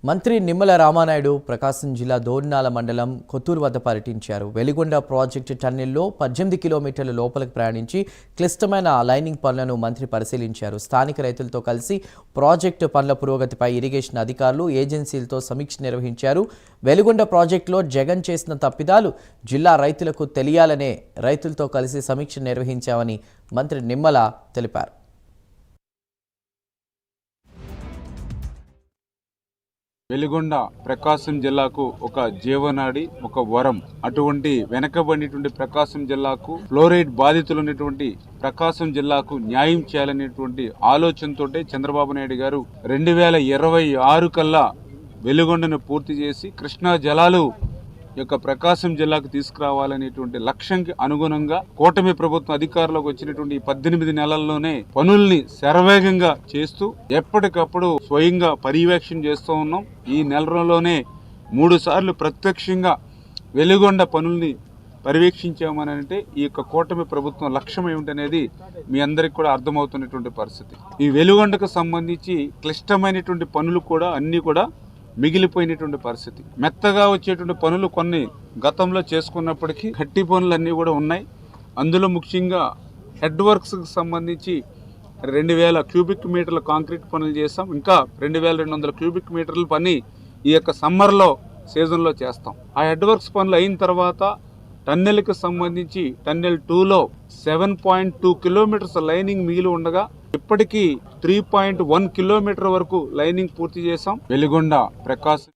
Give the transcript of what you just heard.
మంత్రి నిమ్మల రామానాయుడు ప్రకాశం జిల్లా దోర్నాల మండలం కొత్తూరు వద్ద పర్యటించారు. వెలిగొండ ప్రాజెక్టు టన్నెల్లో 18 కిలోమీటర్ల లోపలికి ప్రయాణించి క్లిష్టమైన లైనింగ్ పనులను మంత్రి పరిశీలించారు. స్థానిక రైతులతో కలిసి ప్రాజెక్టు పనుల పురోగతిపై ఇరిగేషన్ అధికారులు, ఏజెన్సీలతో సమీక్ష నిర్వహించారు. వెలిగొండ ప్రాజెక్టులో జగన్ చేసిన తప్పిదాలు జిల్లా రైతులకు తెలియాలనే రైతులతో కలిసి సమీక్ష నిర్వహించామని మంత్రి నిమ్మల తెలిపారు. వెలిగొండ ప్రకాశం జిల్లాకు ఒక జీవనాడి, ఒక వరం. అటువంటి వెనకబడినటువంటి ప్రకాశం జిల్లాకు, ఫ్లోరైడ్ బాధితులు ఉన్నటువంటి ప్రకాశం జిల్లాకు న్యాయం చేయాలనేటువంటి ఆలోచనతోటే చంద్రబాబు నాయుడు గారు 2026 కల్లా వెలిగొండను పూర్తి చేసి కృష్ణా జలాలు యొక్క ప్రకాశం జిల్లాకు తీసుకురావాలనేటువంటి లక్ష్యంకి అనుగుణంగా కూటమి ప్రభుత్వం అధికారంలోకి వచ్చినటువంటి 18 నెలల్లోనే పనుల్ని శరవేగంగా చేస్తూ ఎప్పటికప్పుడు స్వయంగా పర్యవేక్షణ చేస్తూ ఉన్నాం. ఈ నెల రోజుల్లోనే 3 సార్లు ప్రత్యక్షంగా వెలిగొండ పనుల్ని పర్యవేక్షించామని అంటే ఈ యొక్క కూటమి ప్రభుత్వం లక్ష్యం ఏమిటనేది మీ అందరికి కూడా అర్థమవుతున్నటువంటి పరిస్థితి. ఈ వెలిగొండకు సంబంధించి క్లిష్టమైనటువంటి పనులు కూడా అన్నీ కూడా మిగిలిపోయినటువంటి పరిస్థితి. మెత్తగా వచ్చేటువంటి పనులు కొన్ని గతంలో చేసుకున్నప్పటికీ గట్టి పనులు అన్నీ కూడా ఉన్నాయి. అందులో ముఖ్యంగా హెడ్ వర్క్స్కి సంబంధించి 2000 క్యూబిక్ మీటర్ల కాంక్రీట్ పనులు చేస్తాం. ఇంకా 2200 క్యూబిక్ మీటర్ల పని ఈ యొక్క సమ్మర్లో సీజన్లో చేస్తాం. ఆ హెడ్ వర్క్స్ పనులు అయిన తర్వాత టన్నెల్కి సంబంధించి టన్నెల్ 2లో 7.2 కిలోమీటర్స్ లైనింగ్ మిగిలి ఉండగా ఇప్పటికీ 3.1 కిలోమీటర్ వరకు లైనింగ్ పూర్తి చేశాం. వెలిగొండ ప్రకాశం